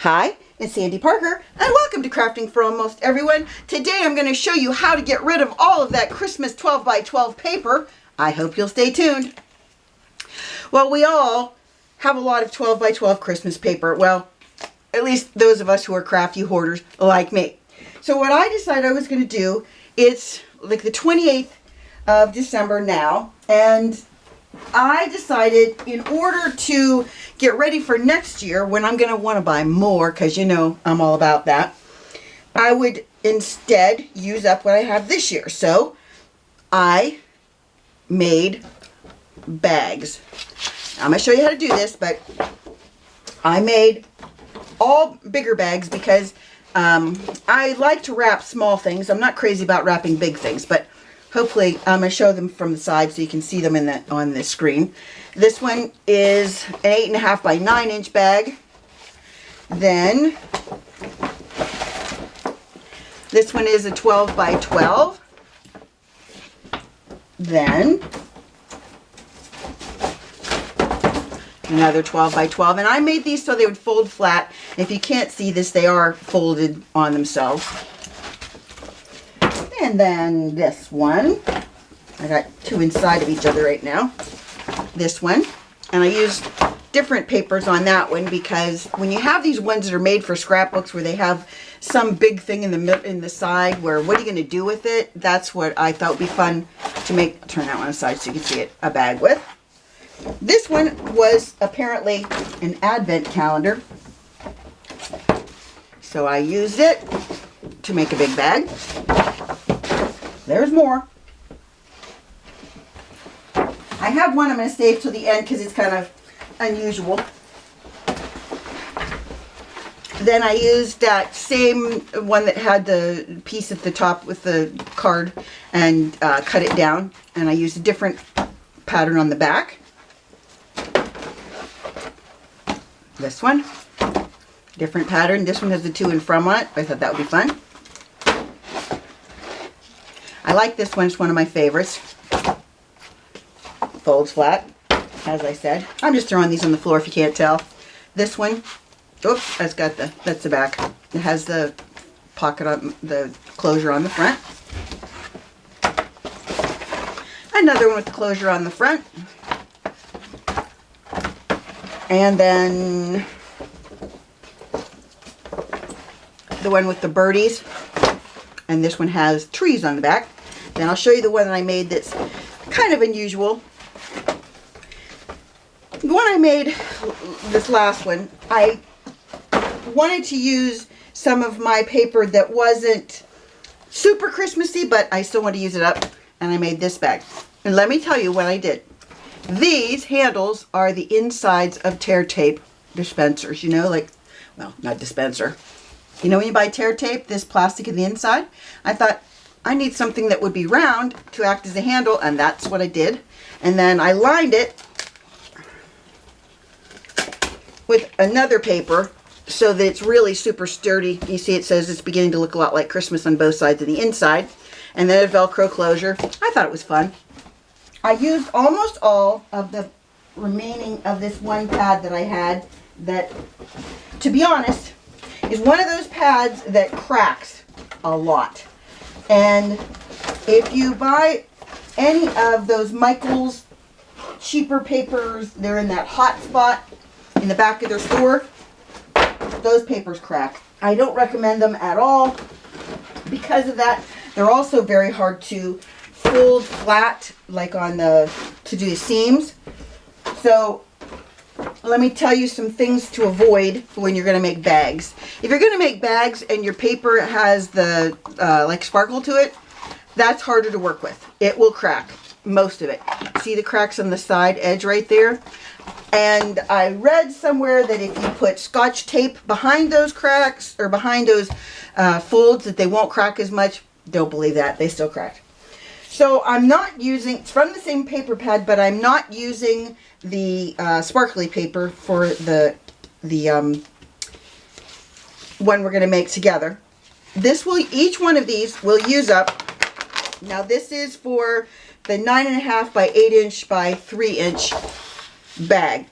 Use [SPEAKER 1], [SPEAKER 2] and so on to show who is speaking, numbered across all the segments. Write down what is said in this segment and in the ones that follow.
[SPEAKER 1] Hi, it's Sandy Parker, and welcome to Crafting for Almost Everyone. Today I'm going to show you how to get rid of all of that Christmas 12 by 12 paper. I hope you'll stay tuned. Well, we all have a lot of 12 by 12 Christmas paper. Well, at least those of us who are crafty hoarders like me. So what I decided I was going to do, it's like the 28th of December now, and I decided in order to get ready for next year when I'm going to want to buy more, because you know I'm all about that, I would instead use up what I have this year. So I made bags. I'm going to show you how to do this, but I made all bigger bags because I like to wrap small things. I'm not crazy about wrapping big things, but hopefully I'm going to show them from the side so you can see them on the screen. This one is an 8.5 by 9 inch bag. Then this one is a 12 by 12. Then another 12 by 12. And I made these so they would fold flat. If you can't see this, they are folded on themselves. And then this one, I got two inside of each other right now. This one, and I used different papers on that one because when you have these ones that are made for scrapbooks where they have some big thing in the side where what are you going to do with it? That's what I thought would be fun to make. Turn that one aside so you can see it, a bag with. This one was apparently an advent calendar, so I used it to make a big bag. There's more. I have one I'm going to save till the end because it's kind of unusual. Then I used that same one that had the piece at the top with the card and cut it down. And I used a different pattern on the back. This one, different pattern. This one has the to and from on it. I thought that would be fun. I like this one. It's one of my favorites. Folds flat, as I said. I'm just throwing these on the floor if you can't tell. This one, oops, that's the back. It has the pocket on the closure on the front. Another one with the closure on the front. And then the one with the birdies. And this one has trees on the back. Then I'll show you the one that I made that's kind of unusual. The one I made, this last one, I wanted to use some of my paper that wasn't super Christmassy, but I still want to use it up. And I made this bag. And let me tell you what I did. These handles are the insides of tear tape dispensers, you know, like, well, not dispenser. You know when you buy tear tape, this plastic in the inside? I thought I need something that would be round to act as a handle, and that's what I did. And then I lined it with another paper so that it's really super sturdy. You see it says it's beginning to look a lot like Christmas on both sides of the inside. And then a Velcro closure. I thought it was fun. I used almost all of the remaining of this one pad that I had that, to be honest, is one of those pads that cracks a lot. And if you buy any of those Michaels cheaper papers, they're in that hot spot in the back of their store, those papers crack. I don't recommend them at all because of that. They're also very hard to fold flat, like on to do the seams. So let me tell you some things to avoid when you're going to make bags. If you're going to make bags and your paper has the like sparkle to it, that's harder to work with. It will crack, most of it. See the cracks on the side edge right there? And I read somewhere that if you put Scotch tape behind those cracks or behind those folds that they won't crack as much. Don't believe that. They still crack. So I'm not using, it's from the same paper pad, but I'm not using the sparkly paper for the one we're going to make together. Each one of these will use up. Now this is for the 9.5 by 8 inch by 3 inch bag.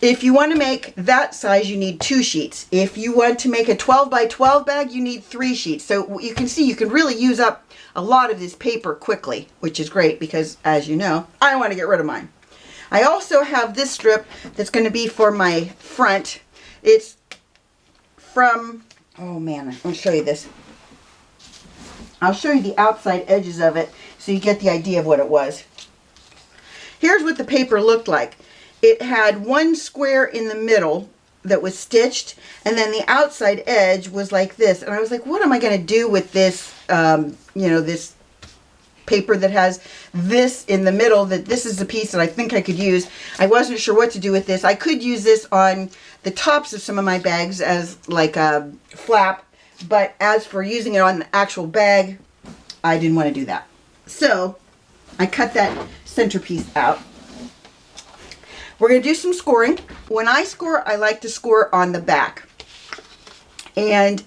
[SPEAKER 1] If you want to make that size, you need 2 sheets. If you want to make a 12 by 12 bag, you need 3 sheets. So you can see you can really use up a lot of this paper quickly, which is great because, as you know, I want to get rid of mine. I also have this strip that's going to be for my front. It's from, oh man, I'm going to show you this. I'll show you the outside edges of it so you get the idea of what it was. Here's what the paper looked like. It had one square in the middle that was stitched, and then the outside edge was like this. And I was like, what am I going to do with this, this paper that has this in the middle? That this is the piece that I think I could use. I wasn't sure what to do with this. I could use this on the tops of some of my bags as like a flap, but as for using it on the actual bag, I didn't want to do that. So I cut that centerpiece out. We're going to do some scoring. When I score, I like to score on the back. And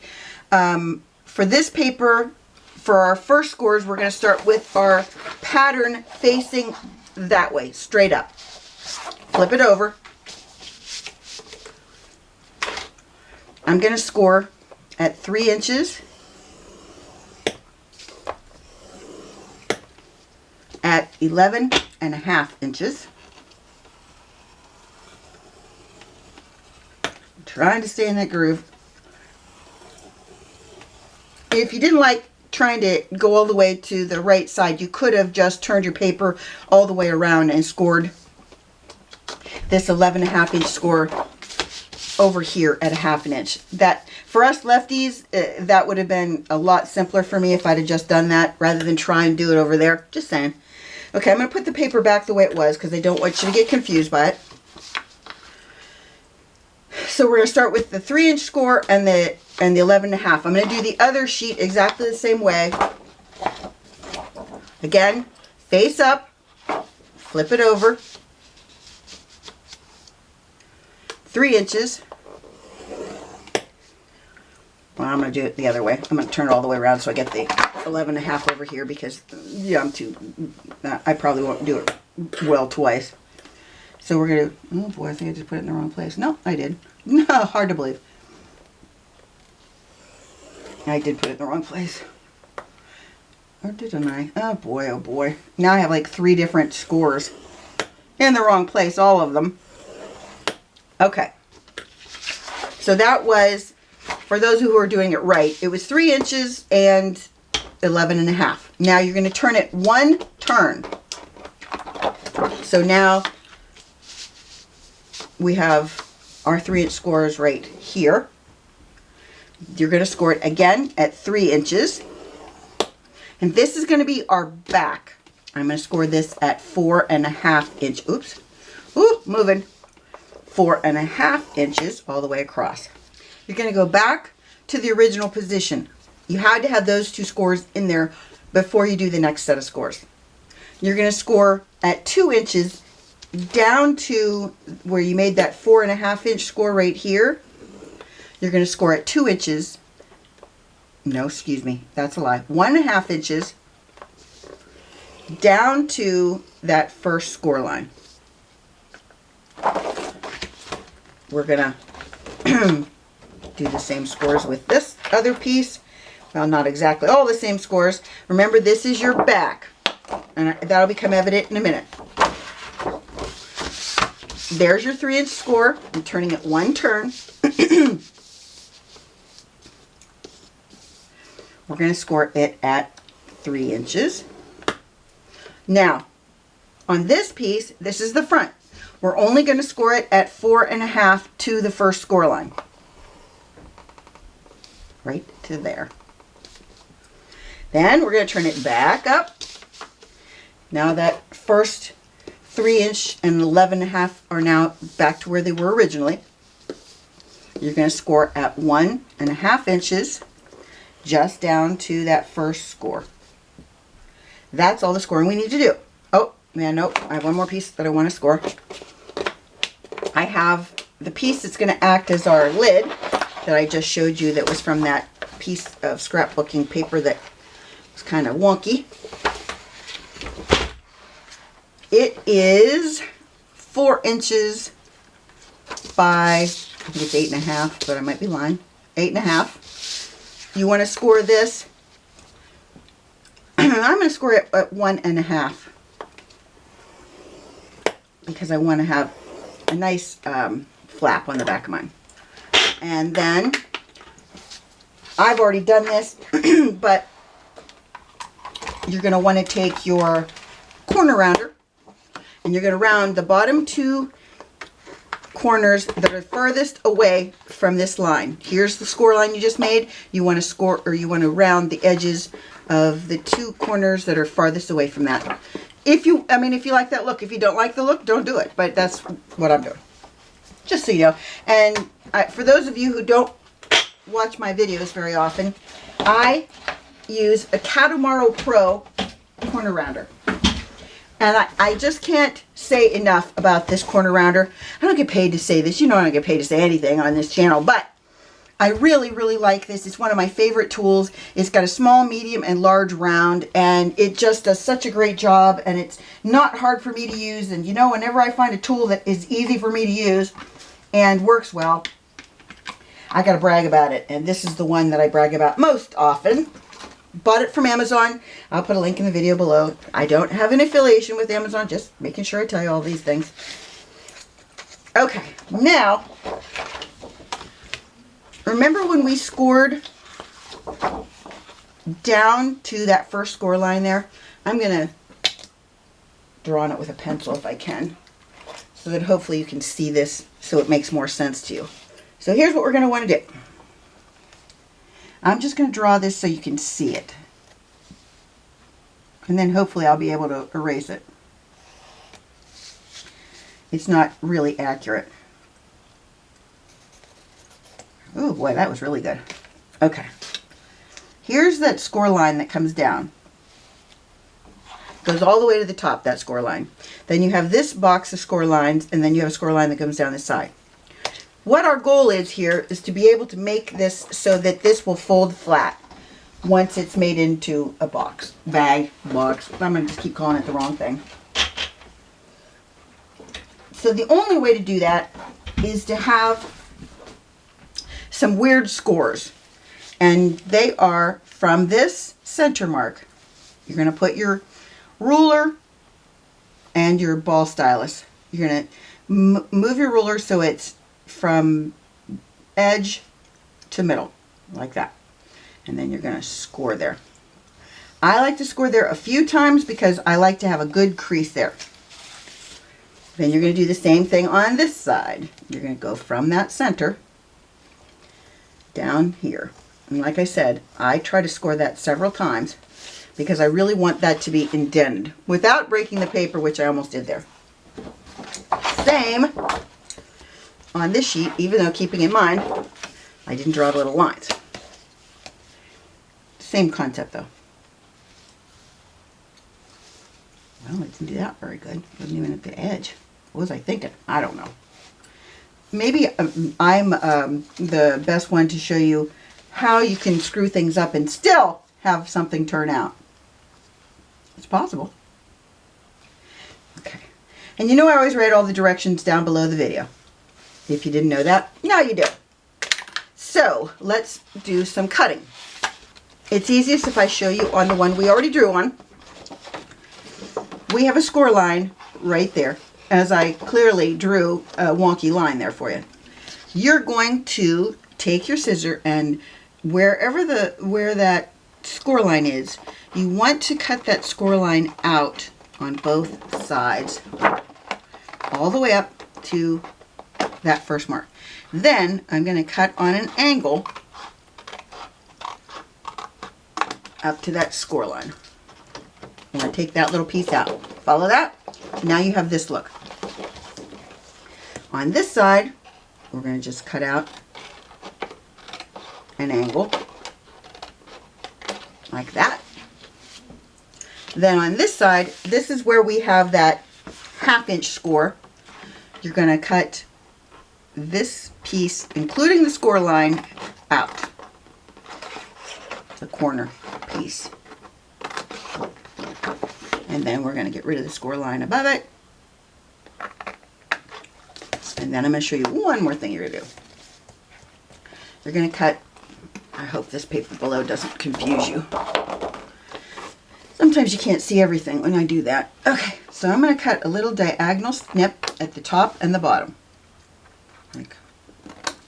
[SPEAKER 1] for this paper, for our first scores, we're going to start with our pattern facing that way, straight up. Flip it over. I'm going to score at 3 inches, at 11.5 inches. Trying to stay in that groove. If you didn't like trying to go all the way to the right side, you could have just turned your paper all the way around and scored this 11.5 inch score over here at 1/2 inch. That, for us lefties, that would have been a lot simpler for me if I'd have just done that rather than try and do it over there. Just saying. Okay, I'm going to put the paper back the way it was because I don't want you to get confused by it. So we're going to start with the 3 inch score and the 11.5. I'm going to do the other sheet exactly the same way. Again, face up, flip it over, 3 inches. Well, I'm going to do it the other way. I'm going to turn it all the way around so I get the 11.5 over here because, yeah, I probably won't do it well twice. So we're going to, oh boy, I think I just put it in the wrong place. No, I did. No, hard to believe. I did put it in the wrong place. Or didn't I? Oh boy, oh boy. Now I have like 3 different scores in the wrong place, all of them. Okay. So that was, for those who are doing it right, it was 3 inches and 11.5. Now you're going to turn it 1 turn. So now we have our 3 inch scores right here. You're going to score it again at 3 inches. And this is going to be our back. I'm going to score this at 4.5 inch. Oops. Ooh, moving. 4.5 inches all the way across. You're going to go back to the original position. You had to have those 2 scores in there before you do the next set of scores. You're going to score at 2 inches down to where you made that 4.5 inch score right here. You're going to score at 2 inches. No, excuse me, that's a lie. 1.5 inches down to that first score line. We're going to do the same scores with this other piece. Well, not exactly all the same scores. Remember, this is your back, and that'll become evident in a minute. There's your 3 inch score. I'm turning it 1 turn. We're going to score it at 3 inches. Now, on this piece, this is the front. We're only going to score it at 4.5 to the first score line. Right to there. Then we're going to turn it back up. Now that first 3 inch and 11.5 are now back to where they were originally. You're going to score at 1.5 inches just down to that first score. That's all the scoring we need to do. Oh, man, nope. I have one more piece that I want to score. I have the piece that's going to act as our lid that I just showed you that was from that piece of scrapbooking paper that was kind of wonky. It is 4 inches by, I think it's 8.5, but I might be lying. 8.5. You want to score this. I'm going to score it at 1.5 because I want to have a nice flap on the back of mine. And then I've already done this, but you're going to want to take your corner rounder and you're going to round the bottom two corners that are farthest away from this line. Here's the score line you just made. You want to score, or you want to round the edges of the two corners that are farthest away from that. If you like that look. If you don't like the look, don't do it. But that's what I'm doing. Just so you know. And for those of you who don't watch my videos very often, I use a Katamaro Pro corner rounder. And I just can't say enough about this corner rounder. I don't get paid to say this. You know I don't get paid to say anything on this channel. But I really, really like this. It's one of my favorite tools. It's got a small, medium, and large round. And it just does such a great job. And it's not hard for me to use. And you know, whenever I find a tool that is easy for me to use and works well, I got to brag about it. And this is the one that I brag about most often. Bought it from Amazon. I'll put a link in the video below. I don't have an affiliation with Amazon, just making sure I tell you all these things. Okay, now, remember when we scored down to that first score line there? I'm going to draw on it with a pencil if I can, so that hopefully you can see this so it makes more sense to you. So here's what we're going to want to do. I'm just going to draw this so you can see it. And then hopefully I'll be able to erase it. It's not really accurate. Oh boy, that was really good. Okay. Here's that score line that comes down. Goes all the way to the top, that score line. Then you have this box of score lines, and then you have a score line that comes down this side. What our goal is here is to be able to make this so that this will fold flat once it's made into a box, bag, box. I'm going to just keep calling it the wrong thing. So the only way to do that is to have some weird scores. And they are from this center mark. You're going to put your ruler and your ball stylus. You're going to move your ruler so it's from edge to middle, like that. And then you're going to score there. I like to score there a few times because I like to have a good crease there. Then you're going to do the same thing on this side. You're going to go from that center down here. And like I said, I try to score that several times because I really want that to be indented without breaking the paper, which I almost did there. Same on this sheet, even though keeping in mind I didn't draw the little lines. Same concept though. Well, I didn't do that very good. It wasn't even at the edge. What was I thinking? I don't know. Maybe I'm the best one to show you how you can screw things up and still have something turn out. It's possible. Okay. And you know I always write all the directions down below the video. If you didn't know that, now you do. So let's do some cutting. It's easiest if I show you on the one we already drew on. We have a score line right there, as I clearly drew a wonky line there for you. You're going to take your scissor and where that score line is, you want to cut that score line out on both sides, all the way up to that first mark. Then I'm going to cut on an angle up to that score line. I'm going to take that little piece out. Follow that? Now you have this look. On this side, we're going to just cut out an angle like that. Then on this side, this is where we have that 1/2 inch score. You're going to cut this piece, including the score line, out. The corner piece. And then we're going to get rid of the score line above it. And then I'm going to show you one more thing you're going to do. You're going to cut, I hope this paper below doesn't confuse you. Sometimes you can't see everything when I do that. Okay, so I'm going to cut a little diagonal snip at the top and the bottom.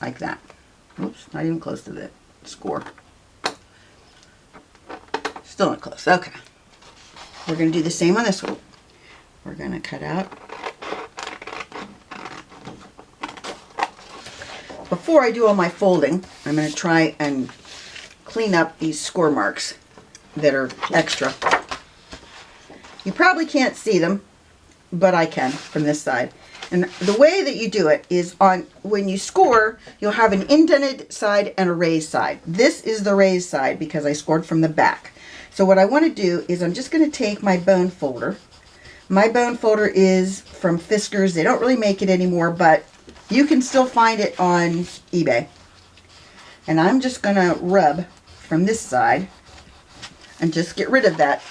[SPEAKER 1] Like that. Oops, not even close to the score. Still not close. Okay. We're going to do the same on this one. We're going to cut out. Before I do all my folding, I'm going to try and clean up these score marks that are extra. You probably can't see them, but I can from this side. And the way that you do it is when you score, you'll have an indented side and a raised side. This is the raised side because I scored from the back. So what I want to do is I'm just going to take my bone folder. My bone folder is from Fiskars. They don't really make it anymore, but you can still find it on eBay. And I'm just going to rub from this side and just get rid of that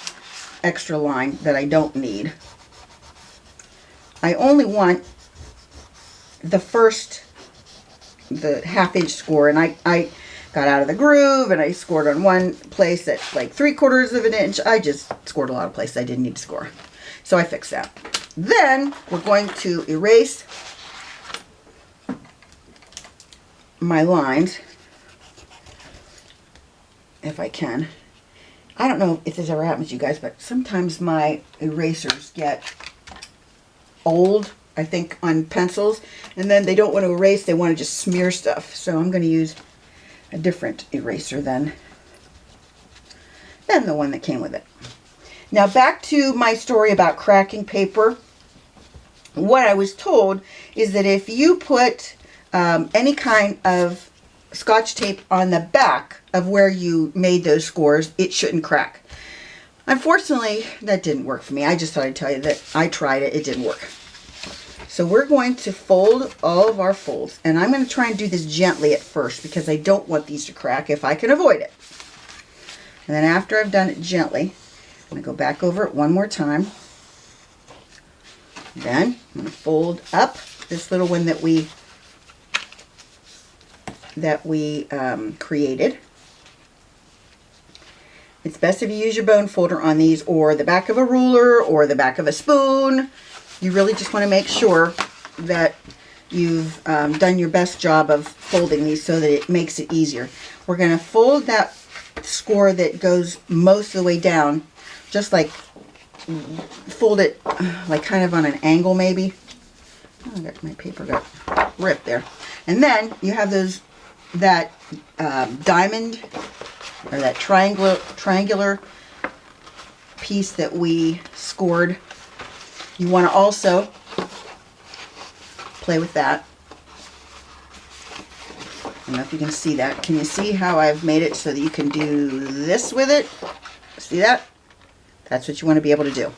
[SPEAKER 1] extra line that I don't need. I only want the half-inch score, and I got out of the groove and I scored on one place at like 3/4 of an inch. I just scored a lot of places I didn't need to score. So I fixed that. Then we're going to erase my lines, if I can. I don't know if this ever happens to you guys, but sometimes my erasers get old, I think, on pencils, and then they don't want to erase, they want to just smear stuff. So I'm going to use a different eraser than the one that came with it. Now back to my story about cracking paper. What I was told is that if you put any kind of Scotch tape on the back of where you made those scores, it shouldn't crack. Unfortunately, that didn't work for me. I just thought I'd tell you that I tried it. It didn't work. So we're going to fold all of our folds. And I'm going to try and do this gently at first because I don't want these to crack if I can avoid it. And then after I've done it gently, I'm going to go back over it one more time. Then I'm going to fold up this little one that we created. It's best if you use your bone folder on these, or the back of a ruler, or the back of a spoon. You really just want to make sure that you've done your best job of folding these so that it makes it easier. We're going to fold that score that goes most of the way down, just like fold it like kind of on an angle maybe. Oh, my paper got ripped there. And then you have that diamond or that triangular piece that we scored. You want to also play with that. I don't know if you can see that. Can you see how I've made it so that you can do this with it? See that? That's what you want to be able to do.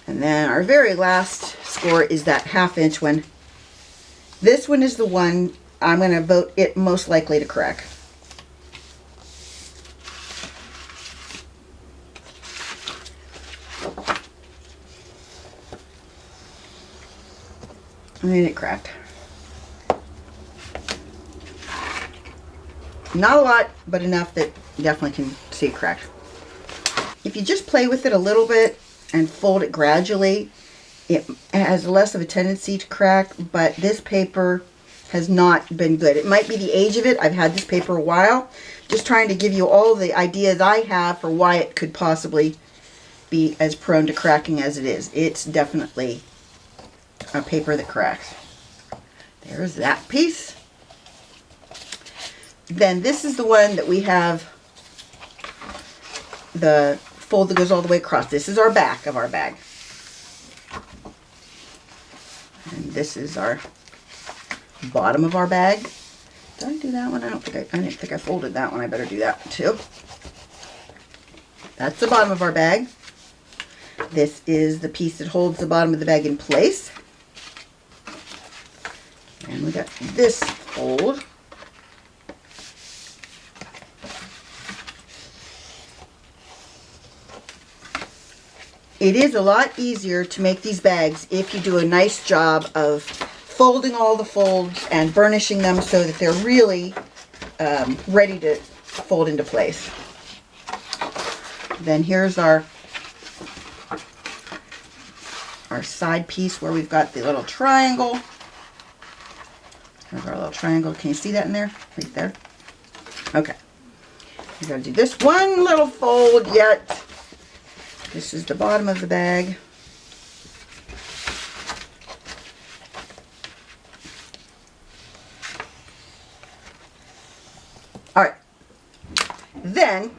[SPEAKER 1] And then our very last score is that half-inch one. This one is the one I'm going to vote it most likely to crack. And it cracked. Not a lot, but enough that you definitely can see it cracked. If you just play with it a little bit and fold it gradually, it has less of a tendency to crack, but this paper has not been good. It might be the age of it. I've had this paper a while. Just trying to give you all the ideas I have for why it could possibly be as prone to cracking as it is. It's definitely a paper that cracks. There's that piece. Then this is the one that we have the fold that goes all the way across. This is our back of our bag. And this is our bottom of our bag. Did I do that one? I didn't think I folded that one. I better do that one too. That's the bottom of our bag. This is the piece that holds the bottom of the bag in place. And we got this fold. It is a lot easier to make these bags if you do a nice job of folding all the folds and burnishing them so that they're really ready to fold into place. Then here's our side piece where we've got the little triangle. There's our little triangle. Can you see that in there? Right there. Okay. We're going to do this one little fold yet. This is the bottom of the bag. All right. Then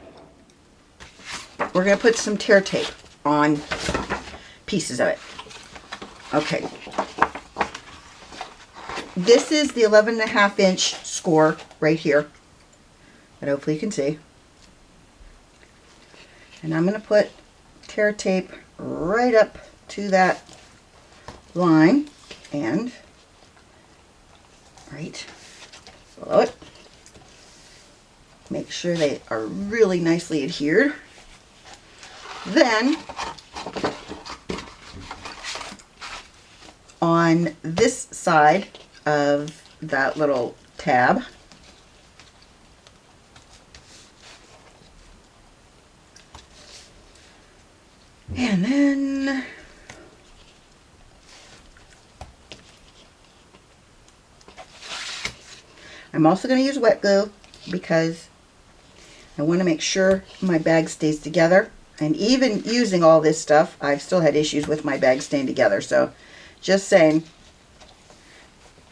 [SPEAKER 1] we're going to put some tear tape on pieces of it. Okay. This is the 11.5-inch score right here that hopefully you can see. And I'm going to put tear tape right up to that line and right below it. Make sure they are really nicely adhered. Then on this side of that little tab, and then I'm also going to use wet glue because I want to make sure my bag stays together. And even using all this stuff, I've still had issues with my bag staying together. So just saying,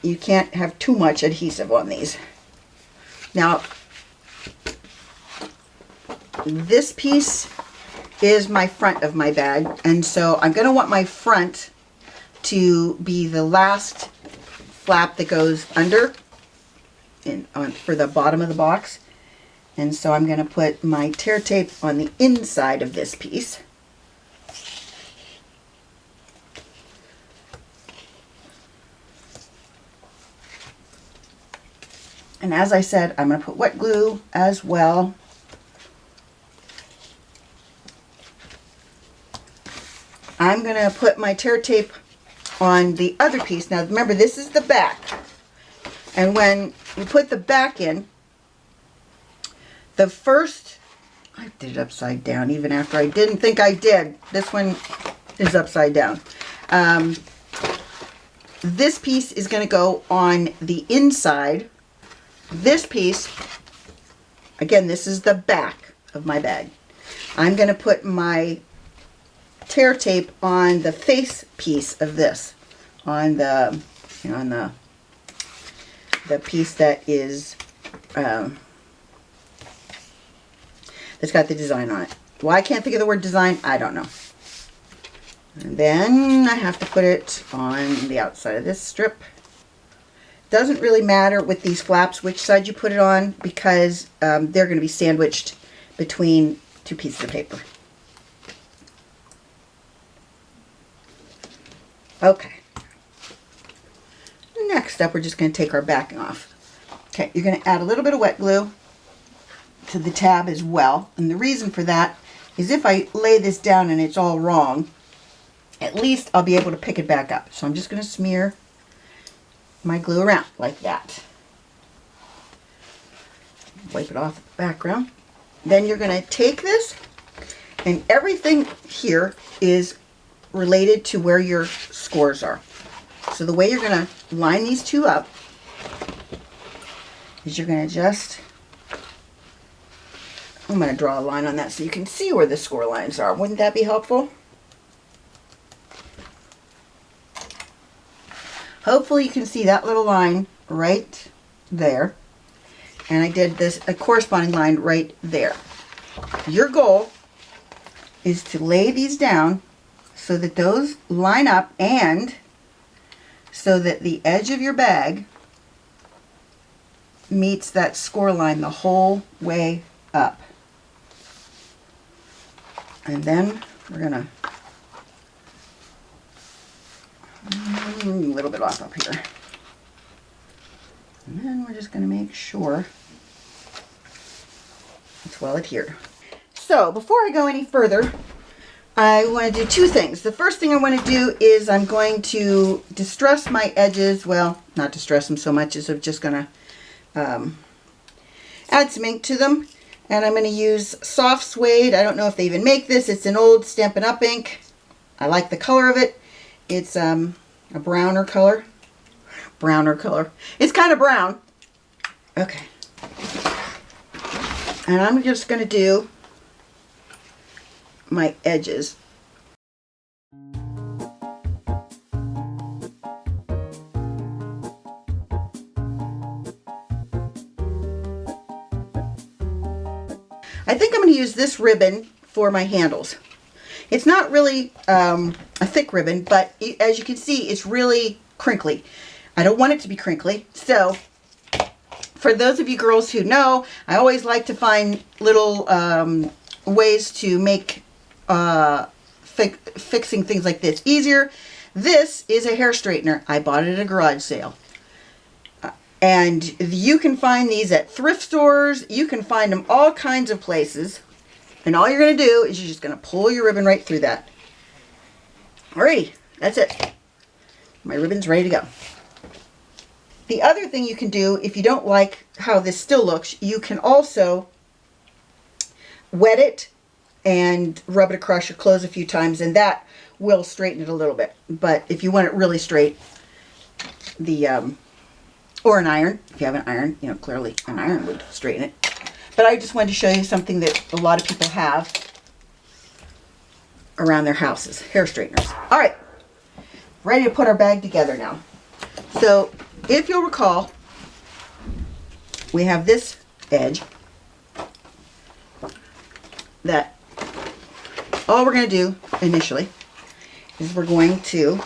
[SPEAKER 1] you can't have too much adhesive on these. Now, this piece is my front of my bag, and so I'm going to want my front to be the last flap that goes under for the bottom of the box. And so I'm going to put my tear tape on the inside of this piece. And as I said, I'm going to put wet glue as well. I'm going to put my tear tape on the other piece. Now remember, this is the back. And when you put the back in, the first, I did it upside down even after I didn't think I did. This one is upside down. This piece is going to go on the inside. This piece, again, this is the back of my bag. I'm going to put my tear tape on the face piece of this, on the piece that is that's got the design on it. Why I can't think of the word design, I don't know. And then I have to put it on the outside of this strip. Doesn't really matter with these flaps which side you put it on, because they're going to be sandwiched between two pieces of paper. Okay. Next up, we're just going to take our backing off. Okay, you're going to add a little bit of wet glue to the tab as well. And the reason for that is if I lay this down and it's all wrong, at least I'll be able to pick it back up. So I'm just going to smear my glue around like that. Wipe it off the background. Then you're going to take this, and everything here is related to where your scores are. So the way you're going to line these two up is you're going to just, I'm going to draw a line on that so you can see where the score lines are. Wouldn't that be helpful? Hopefully you can see that little line right there. And I did a corresponding line right there. Your goal is to lay these down so that those line up, and so that the edge of your bag meets that score line the whole way up. And then we're going to a little bit off up here. And then we're just going to make sure it's well adhered. So before I go any further, I want to do two things. The first thing I want to do is I'm going to distress my edges. Well, not distress them so much as I'm just going to add some ink to them. And I'm going to use soft suede. I don't know if they even make this. It's an old Stampin' Up! Ink. I like the color of it. It's a browner color. It's kind of brown. Okay. And I'm just going to do my edges. I think I'm going to use this ribbon for my handles. It's not really a thick ribbon, but as you can see, it's really crinkly. I don't want it to be crinkly, so for those of you girls who know, I always like to find little ways to make fixing things like this easier. This is a hair straightener. I bought it at a garage sale. And you can find these at thrift stores. You can find them all kinds of places. And all you're going to do is you're just going to pull your ribbon right through that. Alrighty, that's it. My ribbon's ready to go. The other thing you can do, if you don't like how this still looks, you can also wet it and rub it across your clothes a few times, and that will straighten it a little bit. But if you want it really straight, or an iron, if you have an iron, you know, clearly an iron would straighten it. But I just wanted to show you something that a lot of people have around their houses, hair straighteners. All right, ready to put our bag together now. So if you'll recall, we have this edge that all we're going to do initially is we're going to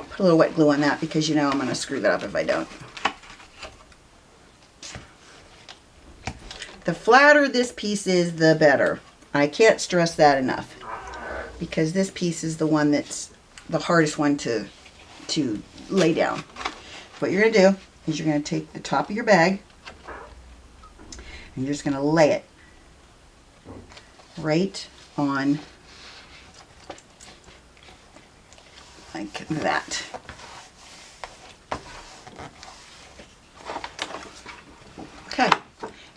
[SPEAKER 1] put a little wet glue on that, because you know I'm going to screw that up if I don't. The flatter this piece is, the better. I can't stress that enough, because this piece is the one that's the hardest one to lay down. What you're going to do is you're going to take the top of your bag and you're just going to lay it right on like that. Okay,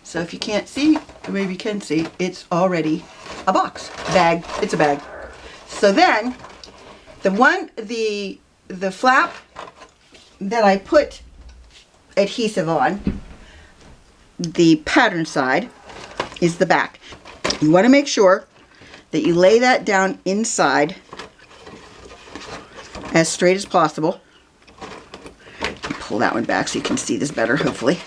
[SPEAKER 1] so if you can't see, or maybe you can see, it's already a box, bag. It's a bag. So then the flap that I put adhesive on, the pattern side, is the back. You want to make sure that you lay that down inside as straight as possible. Pull that one back so you can see this better, hopefully.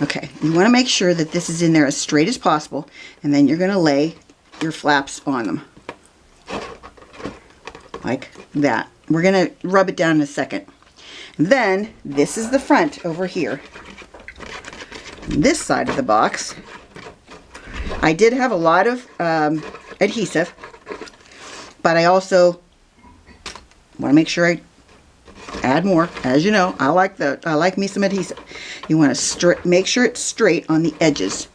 [SPEAKER 1] Okay, you want to make sure that this is in there as straight as possible, and then you're going to lay your flaps on them. Like that. We're going to rub it down in a second. And then, this is the front over here. This side of the box, I did have a lot of adhesive, but I also want to make sure I add more. As you know, I like me some adhesive. You want to make sure it's straight on the edges,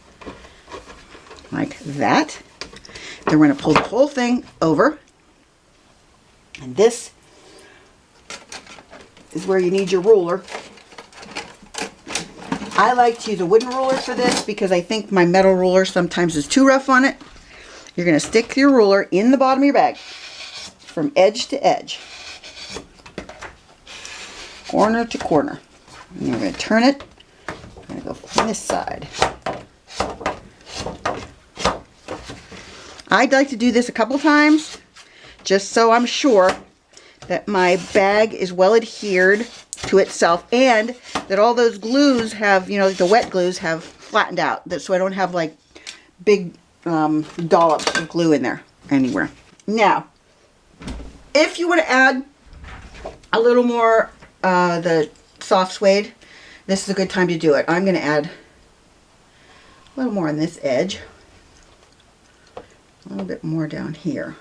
[SPEAKER 1] like that. Then we're going to pull the whole thing over, and this is where you need your ruler. I like to use a wooden ruler for this because I think my metal ruler sometimes is too rough on it. You're going to stick your ruler in the bottom of your bag from edge to edge, corner to corner. And you're going to turn it. I'm going to go from this side. I'd like to do this a couple times just so I'm sure that my bag is well adhered to itself, and that all those glues have, you know, the wet glues have flattened out, so I don't have like big dollops of glue in there anywhere. Now, if you want to add a little more the soft suede, this is a good time to do it. I'm going to add a little more on this edge, a little bit more down here.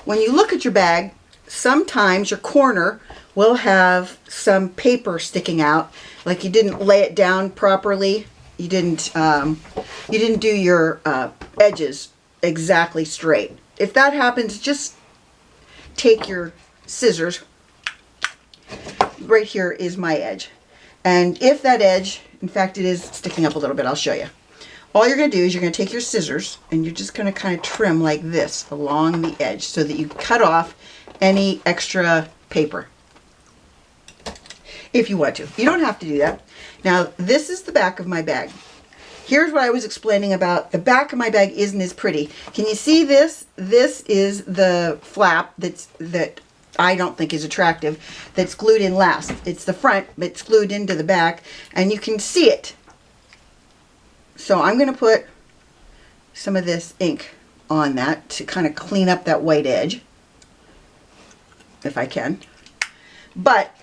[SPEAKER 1] When you look at your bag, sometimes your corner will have some paper sticking out, like you didn't lay it down properly. You didn't do your edges exactly straight. If that happens, just take your scissors. Right here is my edge. And if that edge, in fact it is sticking up a little bit, I'll show you. All you're going to do is you're going to take your scissors and you're just going to kind of trim like this along the edge so that you cut off any extra paper. If you want to. You don't have to do that. Now, this is the back of my bag. Here's what I was explaining about the back of my bag isn't as pretty. Can you see this? This is the flap that I don't think is attractive, that's glued in last. It's the front, but it's glued into the back, and you can see it. So I'm going to put some of this ink on that to kind of clean up that white edge, if I can. But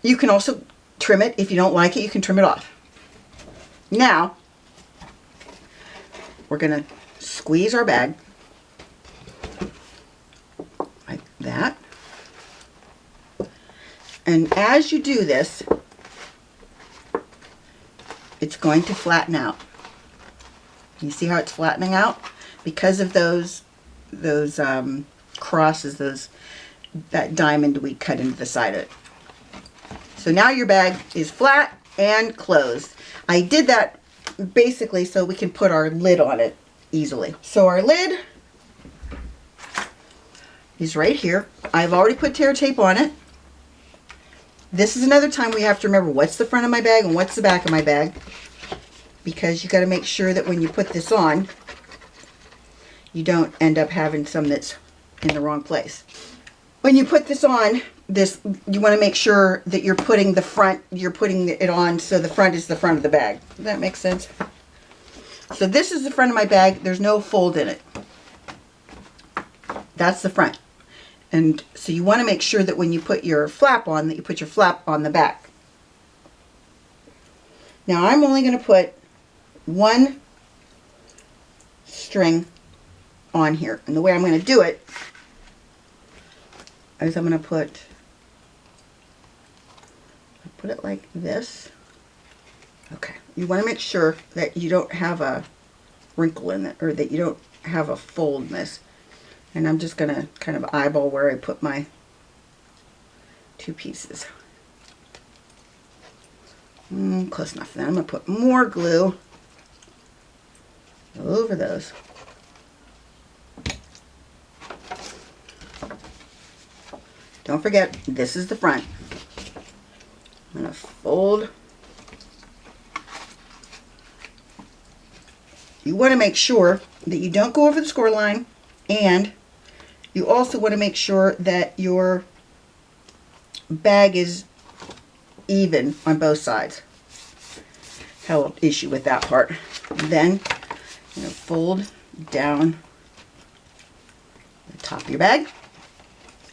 [SPEAKER 1] you can also trim it. If you don't like it, you can trim it off. Now, we're going to squeeze our bag like that. And as you do this, it's going to flatten out. You see how it's flattening out? Because of those crosses, that diamond we cut into the side of it. So now your bag is flat and closed. I did that basically so we can put our lid on it easily. So our lid is right here. I've already put tear tape on it. This is another time we have to remember what's the front of my bag and what's the back of my bag, because you got to make sure that when you put this on, you don't end up having some that's in the wrong place. When you put this on, you want to make sure that you're putting it on so the front is the front of the bag. Does that make sense? So this is the front of my bag. There's no fold in it. That's the front. And so you want to make sure that when you put your flap on, that you put your flap on the back. Now I'm only going to put one string on here. And the way I'm going to do it is I'm going to put it like this. Okay. You want to make sure that you don't have a wrinkle in it, or that you don't have a fold in this. And I'm just going to kind of eyeball where I put my two pieces. Close enough. Then I'm going to put more glue over those. Don't forget, this is the front. I'm going to fold. You want to make sure that you don't go over the score line, and you also want to make sure that your bag is even on both sides. Have an issue with that part. Then I'm going to fold down the top of your bag.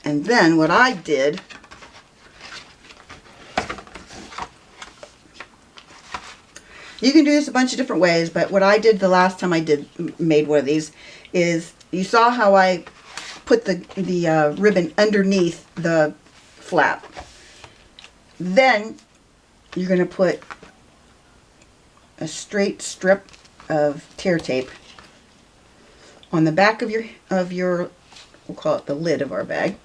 [SPEAKER 1] And then what I did, you can do this a bunch of different ways, but what I did the last time I made one of these is, you saw how I put the ribbon underneath the flap. Then you're going to put a straight strip of tear tape on the back of your we'll call it the lid of our bag.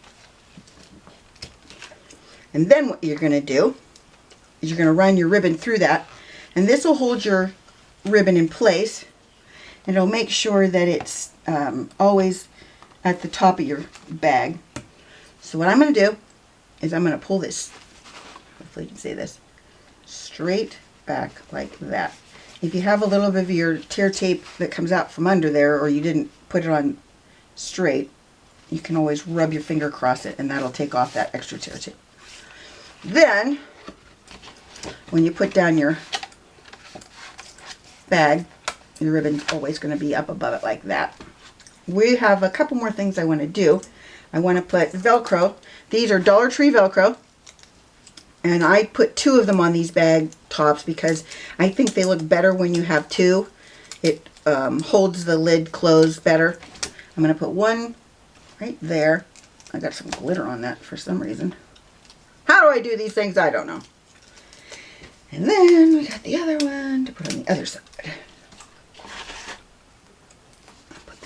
[SPEAKER 1] And then what you're going to do is you're going to run your ribbon through that, and this will hold your ribbon in place, and it'll make sure that it's always at the top of your bag. So what I'm going to do is I'm going to pull this, hopefully you can see this, straight back like that. If you have a little bit of your tear tape that comes out from under there, or you didn't put it on straight, you can always rub your finger across it, and that'll take off that extra tear tape. Then, when you put down your bag, your ribbon's always going to be up above it like that. We have a couple more things I want to do. I want to put Velcro. These are Dollar Tree Velcro. And I put 2 of them on these bag tops because I think they look better when you have 2. It holds the lid closed better. I'm going to put one right there. I got some glitter on that for some reason. How do I do these things? I don't know. And then we got the other one to put on the other side.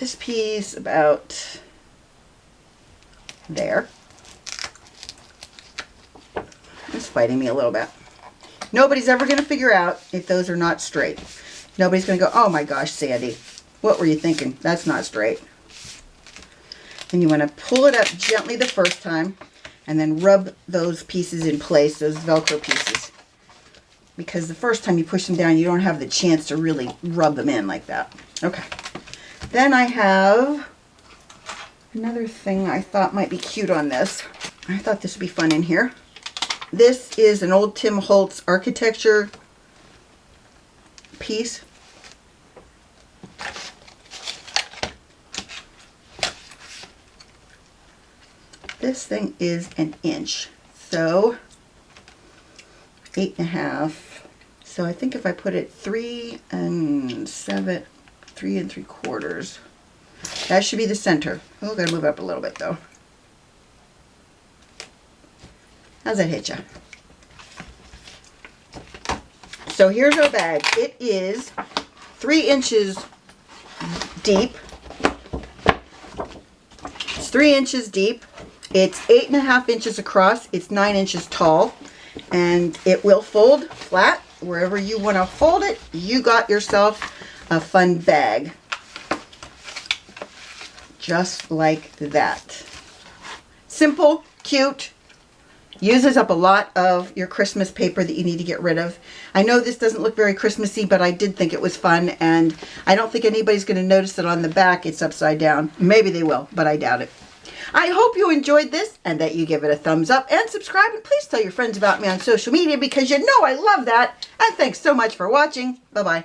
[SPEAKER 1] this piece about there. It's fighting me a little bit. Nobody's ever going to figure out if those are not straight. Nobody's going to go, oh my gosh, Sandy, what were you thinking? That's not straight. And you want to pull it up gently the first time and then rub those pieces in place, those Velcro pieces. Because the first time you push them down, you don't have the chance to really rub them in like that. Okay. Then I have another thing I thought might be cute on this. I thought this would be fun in here. This is an old Tim Holtz architecture piece. This thing is an inch, so 8.5. So I think if I put it 3 3/4, that should be the center. Oh, gotta move up a little bit though. How's that hit you? So here's our bag. It is 3 inches deep. It's 3 inches deep. It's 8.5 inches across. It's 9 inches tall. And it will fold flat. Wherever you want to fold it, you got yourself a fun bag. Just like that. Simple, cute. Uses up a lot of your Christmas paper that you need to get rid of. I know this doesn't look very Christmassy, but I did think it was fun, and I don't think anybody's going to notice that on the back it's upside down. Maybe they will, but I doubt it. I hope you enjoyed this and that you give it a thumbs up and subscribe, and please tell your friends about me on social media because you know I love that. And thanks so much for watching. Bye-bye.